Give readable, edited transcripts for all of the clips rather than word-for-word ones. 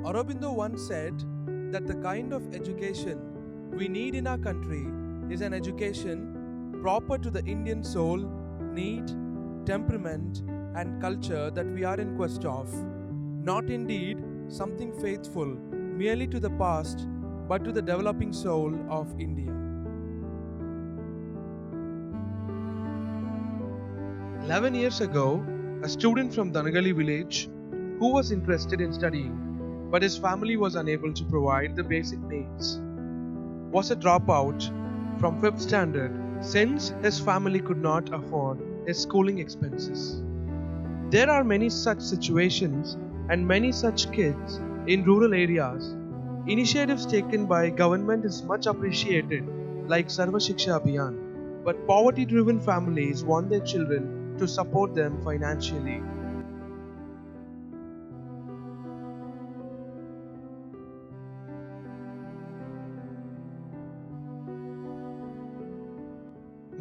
Aurobindo once said that the kind of education we need in our country is an education proper to the Indian soul, need, temperament, and culture that we are in quest of. Not indeed something faithful merely to the past, but to the developing soul of India. 11 years ago, a student from Danagali village who was interested in studying but his family was unable to provide the basic needs was a dropout from 5th standard since his family could not afford his schooling expenses. There are many such situations and many such kids in rural areas. Initiatives taken by government is much appreciated like Sarva Shiksha Abhiyan, but poverty driven families want their children to support them financially.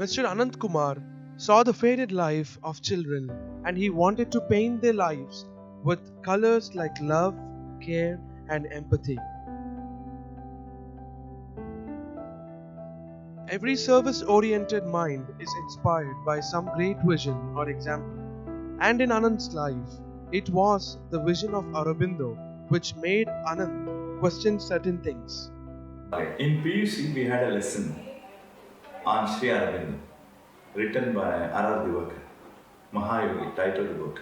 Mr. Anant Kumar saw the faded life of children and he wanted to paint their lives with colors like love, care, and empathy. Every service oriented mind is inspired by some great vision or example, and in Anand's life, it was the vision of Aurobindo which made Anand question certain things. In PUC, we had a lesson on Sri Aurobindo, written by R.R. Divakar, Mahayogi, titled book.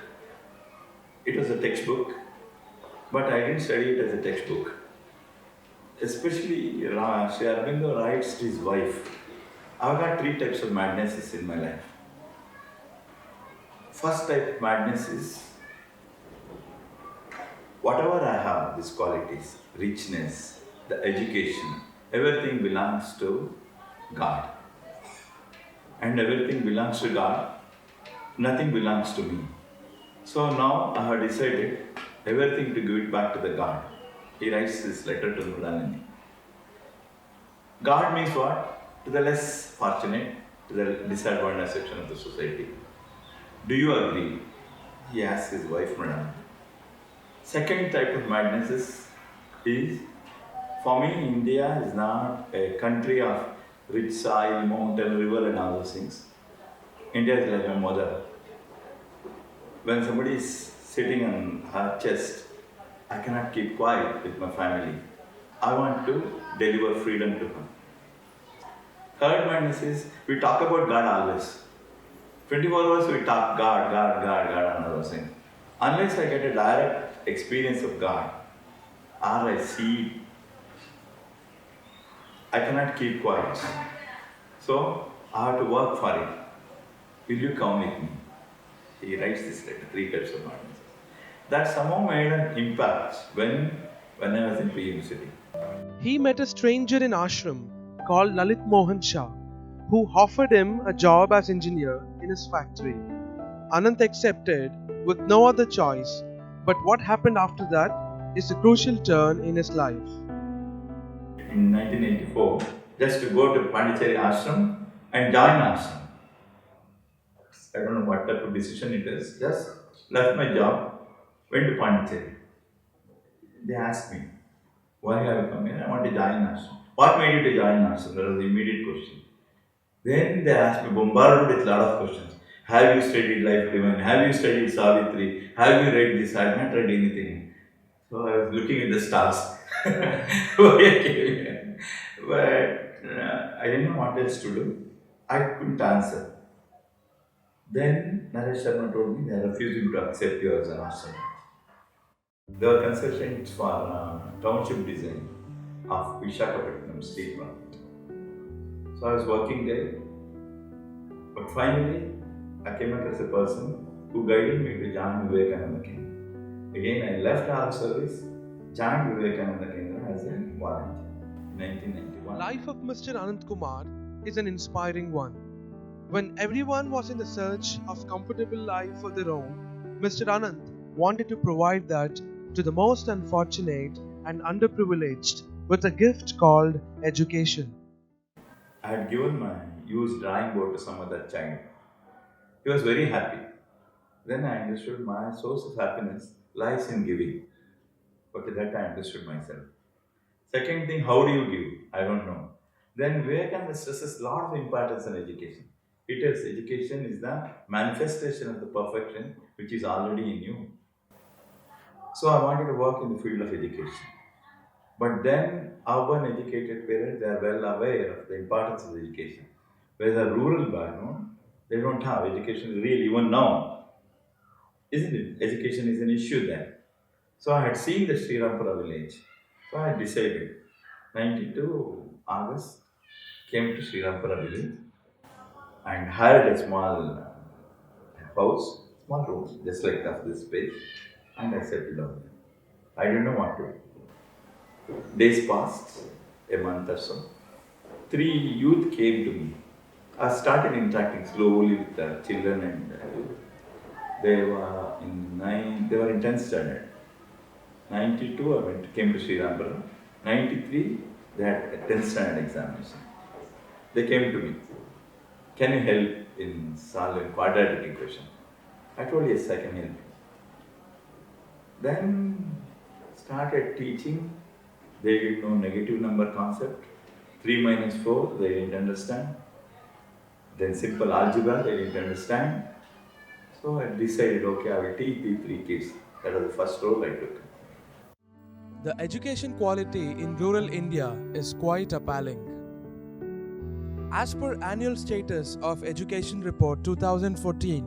It was a textbook, but I didn't study it as a textbook. Especially, Sri Aurobindo writes to his wife. I've got three types of madnesses in my life. First type of madness is whatever I have, these qualities, richness, the education, everything belongs to God. And everything belongs to God, nothing belongs to me. So now I have decided everything to give it back to the God. He writes this letter to Mridalini. God means what? To the less fortunate, to the disadvantaged section of the society. Do you agree? He asks his wife Mridalini. Second type of madness is for me, India is not a country of rich soil, mountain, river, and all those things. India is like my mother. When somebody is sitting on her chest, I cannot keep quiet with my family. I want to deliver freedom to her. Third madness is we talk about God always. 24 hours we talk God, God, God, God, and all those things. Unless I get a direct experience of God, or I see, I cannot keep quiet. So I have to work for it. Will you come with me? He writes this letter, three types of madness. That somehow made an impact when I was in PM City. He met a stranger in ashram called Lalit Mohan Shah, who offered him a job as engineer in his factory. Anant accepted with no other choice, but what happened after that is a crucial turn in his life. In 1984, just to go to Pondicherry ashram and join ashram. I don't know what type of decision it is. Just left my job, went to Pondicherry. They asked me, why have you come here? I want to join ashram. What made you to join ashram? That was the immediate question. Then they asked me, bombarded with a lot of questions. Have you studied Life Divine? Have you studied Savitri? Have you read this? I have not read anything. So I was looking at the stars. Why I came here. But I didn't know what else to do. I couldn't answer. Then Naresh Sharma told me they are refusing to accept you as an ashram. They were consultants for township design of Vishakhapatnam State Government. So I was working there. But finally, I came across a person who guided me to join Vivekananda Kendra. Again, I left our service, joined Vivekananda Kendra as a volunteer in 1991. Life of Mr. Anant Kumar is an inspiring one. When everyone was in the search of comfortable life for their own, Mr. Anant wanted to provide that to the most unfortunate and underprivileged with a gift called education. I had given my used drawing board to some other child. He was very happy. Then I understood my source of happiness lies in giving. Okay, that I understood myself. Second thing, how do you give? I don't know. Then Vivekananda stresses a lot of importance on education. It is education is the manifestation of the perfection which is already in you. So I wanted to work in the field of education. But then urban educated parents, they are well aware of the importance of education. Whereas a rural background, they don't have education is real even now. Isn't it? Education is an issue there. So I had seen the Sri Rampura village. So I decided 92 August came to Sri Rampura village and hired a small house, small room, just like of this space, and I settled down. I didn't know what to do. Days passed, a month or so. Three youth came to me. I started interacting slowly with the children and youth. They were in 10th standard. 92, came to Sri Rambara. 93, they had a 10th standard examination. They came to me. Can you help in solving quadratic equation? I told yes, I can help. Then started teaching. They didn't know negative number concept. 3 minus 4, they didn't understand. Then simple algebra, they didn't understand. So I decided, okay, I will teach these three kids. That was the first role I took. The education quality in rural India is quite appalling. As per Annual Status of Education Report 2014,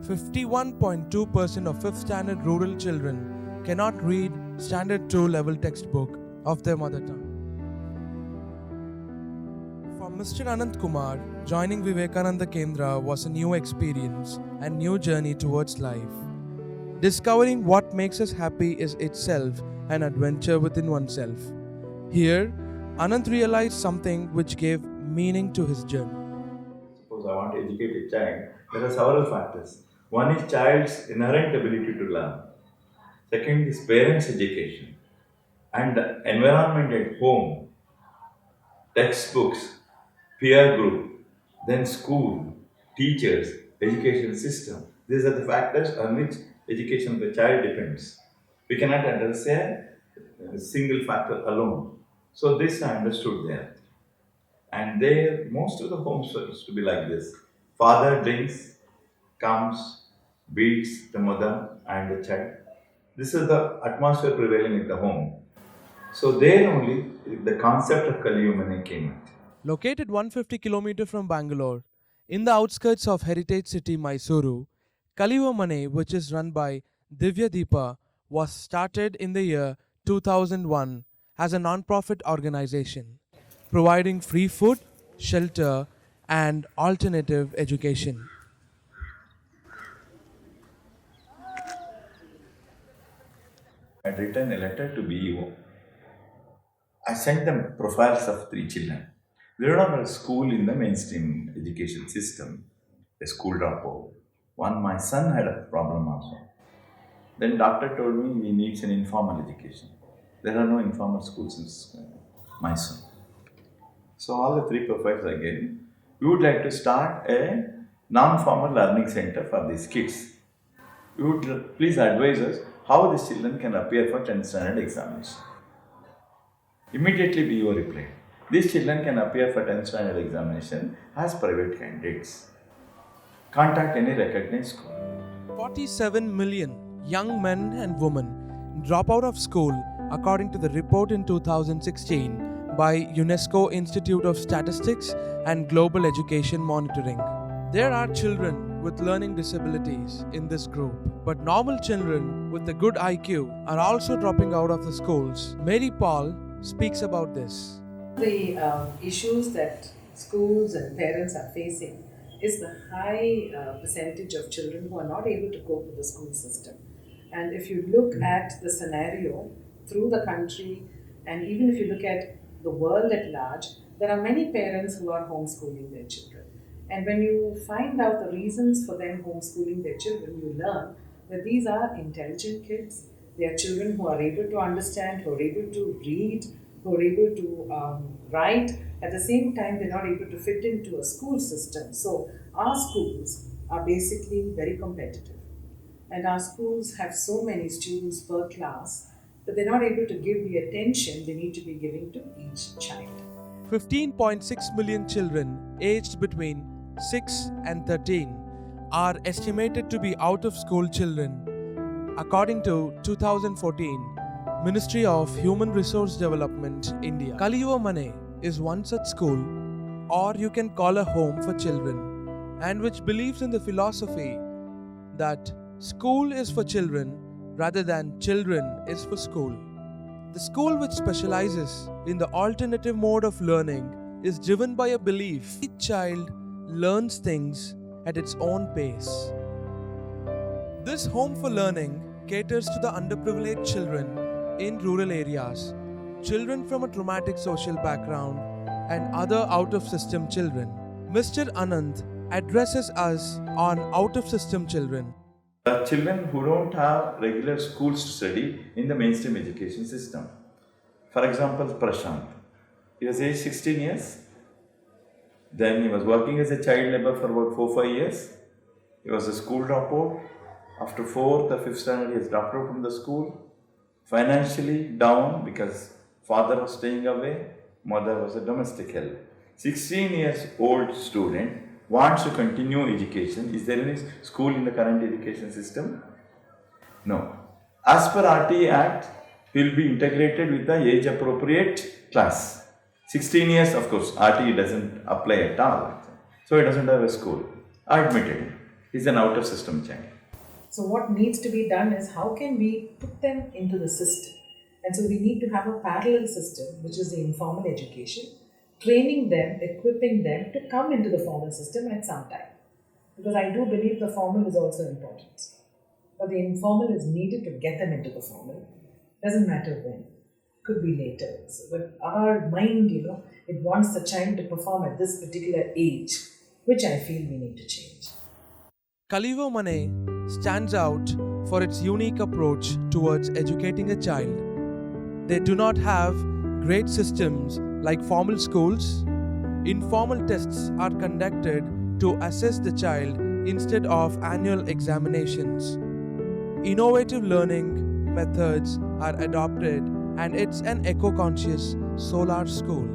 51.2% of 5th standard rural children cannot read Standard 2 level textbook of their mother tongue. For Mr. Anant Kumar, joining Vivekananda Kendra was a new experience and new journey towards life. Discovering what makes us happy is itself an adventure within oneself. Here, Anant realized something which gave meaning to his journey. Suppose I want to educate a child, there are several factors. One is child's inherent ability to learn. Second is parents' education and the environment at home, textbooks, peer group, then school, teachers, education system. These are the factors on which education of the child depends. We cannot address a single factor alone. So this I understood there. And there, most of the homes used to be like this. Father drinks, comes, beats the mother and the child. This is the atmosphere prevailing in the home. So there only the concept of Kaliyumane came in. Located 150 km from Bangalore, in the outskirts of heritage city Mysuru, Kalivamane, which is run by Divya Deepa, was started in the year 2001 as a non-profit organization, providing free food, shelter, and alternative education. I had written a letter to BEO. I sent them profiles of three children. They don't have a school in the mainstream education system, a school dropout. One, my son had a problem also. Then doctor told me he needs an informal education. There are no informal schools in Mysore. So all the three profiles I gave. We would like to start a non-formal learning center for these kids. You would please advise us how these children can appear for 10th standard examination. Immediately BO replied, these children can appear for 10th standard examination as private candidates. Contact any recognized school. 47 million young men and women drop out of school according to the report in 2016 by UNESCO Institute of Statistics and Global Education Monitoring. There are children with learning disabilities in this group, but normal children with a good IQ are also dropping out of the schools. Mary Paul speaks about this. The issues that schools and parents are facing is the high percentage of children who are not able to cope with the school system. And if you look at the scenario through the country, and even if you look at the world at large, there are many parents who are homeschooling their children. And when you find out the reasons for them homeschooling their children, you learn that these are intelligent kids. They are children who are able to understand, who are able to read, who are able to write. At the same time, they're not able to fit into a school system. So our schools are basically very competitive. And our schools have so many students per class but they're not able to give the attention they need to be giving to each child. 15.6 million children aged between 6 and 13 are estimated to be out of school children, according to 2014 Ministry of Human Resource Development, India. Kaliva Mane is one such school, or you can call a home for children, and which believes in the philosophy that school is for children rather than children is for school. The school, which specializes in the alternative mode of learning, is driven by a belief each child learns things at its own pace. This home for learning caters to the underprivileged children in rural areas, children from a traumatic social background, and other out-of-system children. Mr. Anand addresses us on out-of-system children. The children who don't have regular schools to study in the mainstream education system. For example, Prashant. He was aged 16 years. Then he was working as a child labor for about 4-5 years. He was a school dropout. After 4th or 5th standard, he has dropped out from the school. Financially down because father was staying away, mother was a domestic help. 16 years old student wants to continue education. Is there any school in the current education system? No. As per RT Act, he will be integrated with the age appropriate class. 16 years, of course, RT doesn't apply at all. So he doesn't have a school. Admitted. He's an out of system child. So what needs to be done is how can we put them into the system? And so we need to have a parallel system, which is the informal education, training them, equipping them to come into the formal system at some time. Because I do believe the formal is also important. But the informal is needed to get them into the formal. Doesn't matter when. Could be later. So, but our mind, it wants the child to perform at this particular age, which I feel we need to change. Kaliva Mane stands out for its unique approach towards educating a child. They do not have great systems like formal schools. Informal tests are conducted to assess the child instead of annual examinations. Innovative learning methods are adopted, and it's an eco-conscious solar school.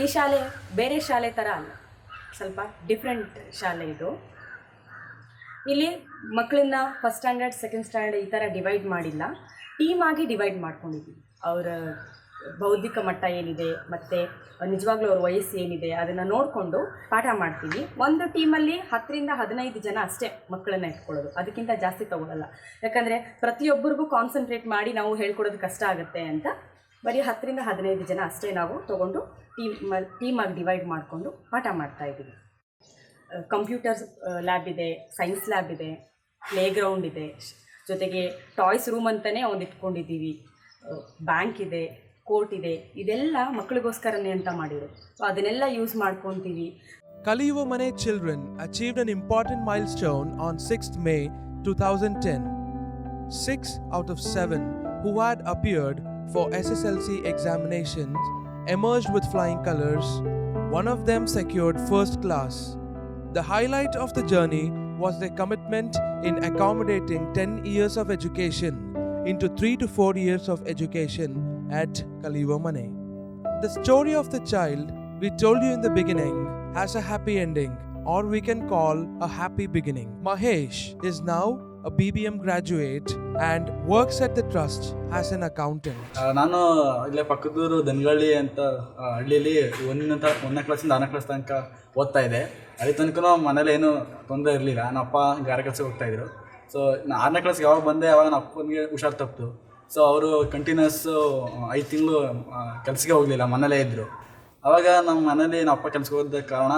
ಈ ಶಾಲೆ ಬೇರೆ ಶಾಲೆ ಥರ ಅಲ್ಲ, ಸ್ವಲ್ಪ different ಶಾಲೆ ಇದು. ಇಲ್ಲಿ ಮಕ್ಕಳನ್ನ ಫಸ್ಟ್ ಸ್ಟ್ಯಾಂಡರ್ಡ್, ಸೆಕೆಂಡ್ ಸ್ಟ್ಯಾಂಡರ್ಡ್ ಈ ಥರ ಡಿವೈಡ್ ಮಾಡಿಲ್ಲ, ಟೀಮ್ ಆಗಿ ಡಿವೈಡ್ ಮಾಡ್ಕೊಂಡಿದ್ದೀವಿ. ಅವರ ಬೌದ್ಧಿಕ ಮಟ್ಟ ಏನಿದೆ ಮತ್ತು ನಿಜವಾಗ್ಲೂ ಅವ್ರ ವಯಸ್ಸು ಏನಿದೆ ಅದನ್ನು ನೋಡಿಕೊಂಡು ಪಾಠ ಮಾಡ್ತೀವಿ. ಒಂದು ಟೀಮಲ್ಲಿ 10ರಿಂದ 15 ಜನ ಅಷ್ಟೇ ಮಕ್ಕಳನ್ನ ಇಟ್ಕೊಳ್ಳೋದು, ಅದಕ್ಕಿಂತ ಜಾಸ್ತಿ ತೊಗೊಳ್ಳಲ್ಲ. ಯಾಕಂದರೆ ಪ್ರತಿಯೊಬ್ಬರಿಗೂ ಕಾನ್ಸಂಟ್ರೇಟ್ ಮಾಡಿ ನಾವು ಹೇಳ್ಕೊಡೋದು ಕಷ್ಟ ಆಗುತ್ತೆ ಅಂತ ಬರೀ 10ರಿಂದ 15 ಜನ ಅಷ್ಟೇ ನಾವು ತೊಗೊಂಡು ಟೀಮಾಗಿ ಡಿವೈಡ್ ಮಾಡಿಕೊಂಡು ಪಾಠ ಮಾಡ್ತಾಯಿದ್ದೀವಿ. ಕಂಪ್ಯೂಟರ್ಸ್ ಲ್ಯಾಬ್ ಇದೆ, ಸೈನ್ಸ್ ಲ್ಯಾಬ್ ಇದೆ, ಪ್ಲೇ ಗ್ರೌಂಡ್ ಇದೆ, ಜೊತೆಗೆ ಟಾಯ್ಸ್ ರೂಮ್ ಅಂತಲೇ ಒಂದು ಇಟ್ಕೊಂಡಿದ್ದೀವಿ, ಬ್ಯಾಂಕ್ ಇದೆ, ಕೋರ್ಟ್ ಇದೆ. ಇದೆಲ್ಲ ಮಕ್ಕಳಿಗೋಸ್ಕರನೇ ಅಂತ ಮಾಡಿರೋದು. ಸೊ ಅದನ್ನೆಲ್ಲ ಯೂಸ್ ಮಾಡ್ಕೊತೀವಿ. Kaliva Mane children achieved an important milestone on 6th May 2010. 6 out of 7 who had appeared for SSLC examinations emerged with flying colors. One of them secured first class. The highlight of the journey was their commitment in accommodating 10 years of education into 3 to 4 years of education at Kaliva Mane. The story of the child we told you in the beginning has a happy ending, or we can call a happy beginning. Mahesh is now a BBM graduate and works at the trust as an accountant. ನಾನು ಇಲ್ಲೇ ಪಕ್ಕದೂರು ದನಗಳ್ಳಿ ಅಂತ ಹಳ್ಳಿಯಲ್ಲಿ 1ನೇ ಕ್ಲಾಸಿಂದ 6ನೇ class ತನಕ ಓದ್ತಾ ಇದ್ದೆ. ಅಲ್ಲಿ ತನಕ ಮನೇಲಿ ಏನೂ ತೊಂದರೆ ಇರಲಿಲ್ಲ. ನಮ್ಮ ಅಪ್ಪ ಗಾರೆ ಕೆಲಸಕ್ಕೆ ಹೋಗ್ತಾಯಿದ್ರು. ಸೊ 6ನೇ ಕ್ಲಾಸ್ಗೆ ಯಾವಾಗ ಬಂದೆ ಅವಾಗ ನಮ್ಮ ಅಪ್ಪನಿಗೆ ಹುಷಾರು ತಪ್ಪಿತು. ಸೊ ಅವರು ಕಂಟಿನ್ಯೂಸ್ಸು 5 ತಿಂಗಳು ಕೆಲಸಕ್ಕೆ ಹೋಗಲಿಲ್ಲ, ಮನೇಲೇ ಇದ್ದರು. ಆವಾಗ ನಮ್ಮ ಮನೇಲಿ ನಮ್ಮ ಅಪ್ಪ ಕೆಲಸಕ್ಕೆ ಹೋದ ಕಾರಣ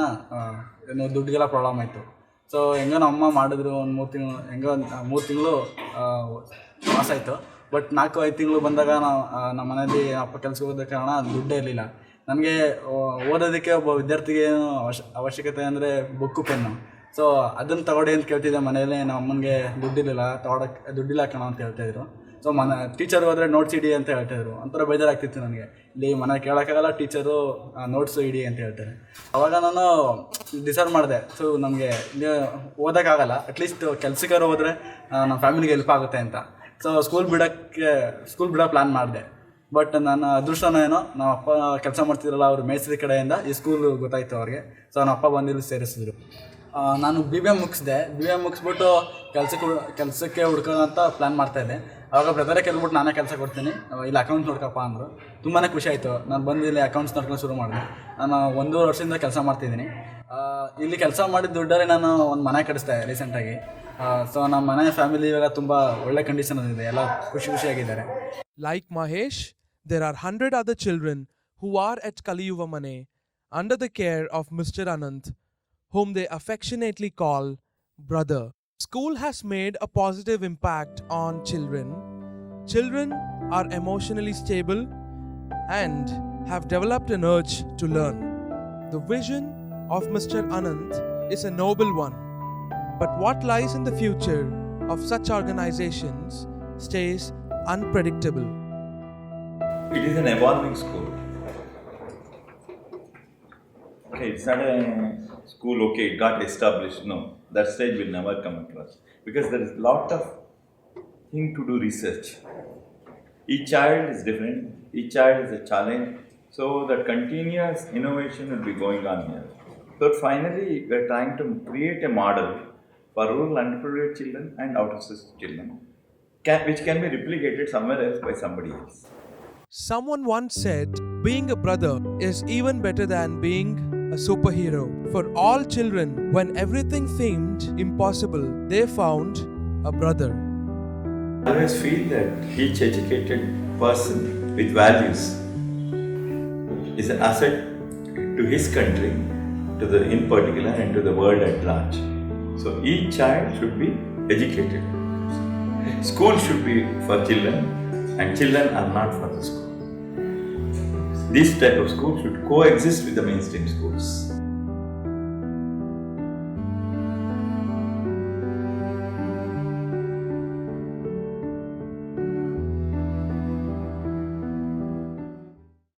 ಏನು ದುಡ್ಡಿಗೆಲ್ಲ ಪ್ರಾಬ್ಲಮ್ ಆಯಿತು. ಸೊ ಹೆಂಗೋ ನಮ್ಮ ಅಮ್ಮ ಮಾಡಿದ್ರು, ಒಂದು 3 ತಿಂಗಳು ಹೆಂಗೋ 3 ತಿಂಗಳು ಪಾಸ್ ಆಯಿತು. ಬಟ್ 4-5 ತಿಂಗಳು ಬಂದಾಗ ನಮ್ಮ ಮನೇಲಿ ಅಪ್ಪ ಕೆಲಸಕ್ಕೆ ಹೋದ ಕಾರಣ ದುಡ್ಡೇ ಇರಲಿಲ್ಲ. ನನಗೆ ಓದೋದಕ್ಕೆ ಒಬ್ಬ ವಿದ್ಯಾರ್ಥಿಗೆ ಏನು ಅವಶ್ಯಕತೆ ಅಂದರೆ ಬುಕ್ಕು, ಪೆನ್ನು. ಸೊ ಅದನ್ನು ತಗೊಳ್ಳಿ ಅಂತ ಕೇಳ್ತಿದ್ದೆ ಮನೇಲಿ. ನಮ್ಮ ಅಮ್ಮನಿಗೆ ದುಡ್ಡಿರಲಿಲ್ಲ, ದುಡ್ಡಿಲ್ಲ ಕಣ ಅಂತ ಹೇಳ್ತಾಯಿದ್ರು. ಸೊ ಟೀಚರ್ ಹೋದರೆ ನೋಟ್ಸ್ ಇಡಿ ಅಂತ ಹೇಳ್ತಾಯಿದ್ರು. ಒಂಥರ ಬೇಜಾರಾಗ್ತಿತ್ತು ನನಗೆ. ಇಲ್ಲಿ ಮನೆ ಕೇಳೋಕ್ಕಾಗಲ್ಲ, ಟೀಚರು ನೋಟ್ಸು ಇಡಿ ಅಂತ ಹೇಳ್ತಾರೆ. ಅವಾಗ ನಾನು ಡಿಸೈಡ್ ಮಾಡಿದೆ, ಸೊ ನಮಗೆ ಓದೋಕ್ಕಾಗಲ್ಲ, ಅಟ್ಲೀಸ್ಟ್ ಕೆಲಸಕ್ಕಾರು ಹೋದರೆ ನಮ್ಮ ಫ್ಯಾಮಿಲಿಗೆ ಹೆಲ್ಪ್ ಆಗುತ್ತೆ ಅಂತ. ಸೊ ಸ್ಕೂಲ್ ಬಿಡೋ ಪ್ಲ್ಯಾನ್ ಮಾಡಿದೆ. ಬಟ್ ನನ್ನ ಅದೃಷ್ಟನೋ ಏನೋ ನಮ್ಮ ಅಪ್ಪ ಕೆಲಸ ಮಾಡ್ತಿದ್ರಲ್ಲ, ಅವ್ರ ಮೇಸ್ತ್ರಿ ಕಡೆಯಿಂದ ಈ ಸ್ಕೂಲ್ ಗೊತ್ತಾಯಿತು ಅವ್ರಿಗೆ. ಸೊ ನಮ್ಮ ಅಪ್ಪ ಬಂದಿಲ್ಲಿ ಸೇರಿಸಿದ್ರು. ನಾನು BBA ಮುಗಿಸಿದೆ. BBA ಮುಗಿಸ್ಬಿಟ್ಟು ಕೆಲಸಕ್ಕೆ ಹುಡ್ಕೋಣ ಅಂತ ಪ್ಲ್ಯಾನ್ ಮಾಡ್ತಾಯಿದ್ದೆ. ಆವಾಗ ಬ್ರದರೇ ಕೇಳ್ಬಿಟ್ಟು ನಾನೇ ಕೆಲಸ ಕೊಡ್ತೀನಿ, ಇಲ್ಲಿ ಅಕೌಂಟ್ಸ್ ನೋಡ್ಕಪ್ಪ ಅಂದರು. ತುಂಬಾ ಖುಷಿ ಆಯಿತು. ನಾನು ಬಂದು ಇಲ್ಲಿ ಅಕೌಂಟ್ಸ್ ನೋಡ್ಕೊಂಡು ಶುರು ಮಾಡಿದೆ. ನಾನು 1.5 ವರ್ಷದಿಂದ ಕೆಲಸ ಮಾಡ್ತಿದ್ದೀನಿ. ಇಲ್ಲಿ ಕೆಲಸ ಮಾಡಿದ ದುಡ್ಡಲ್ಲಿ ನಾನು ಒಂದು ಮನೆ ಕಟ್ಟಿಸ್ದೆ ರೀಸೆಂಟಾಗಿ. ಸೊ ನಮ್ಮ ಮನೆ ಫ್ಯಾಮಿಲಿ ಇವಾಗ ತುಂಬ ಒಳ್ಳೆ ಕಂಡೀಷನಲ್ಲಿದೆ, ಎಲ್ಲ ಖುಷಿಯಾಗಿದ್ದಾರೆ. Like Mahesh, there are 100 other children who are at Kaliyuva Mane under the care of Mr. Anant, whom they affectionately call brother. School has made a positive impact on children. Children are emotionally stable and have developed an urge to learn. The vision of Mr. Anant is a noble one, but what lies in the future of such organizations stays unpredictable. It is an evolving school. Okay, it's not a school, okay, it got established. No, that stage will never come across. Because there is a lot of thing to do research. Each child is different, each child is a challenge. So that continuous innovation will be going on here. So finally, we are trying to create a model for rural underprivileged children and out-of-system children, which can be replicated somewhere else by somebody else. Someone once said, being a brother is even better than being a superhero. For all children, when everything seemed impossible, they found a brother. I always feel that each educated person with values is an asset to his country, in particular, and to the world at large. So each child should be educated. School should be for children, and children are not for the school. This type of school should coexist with the mainstream schools.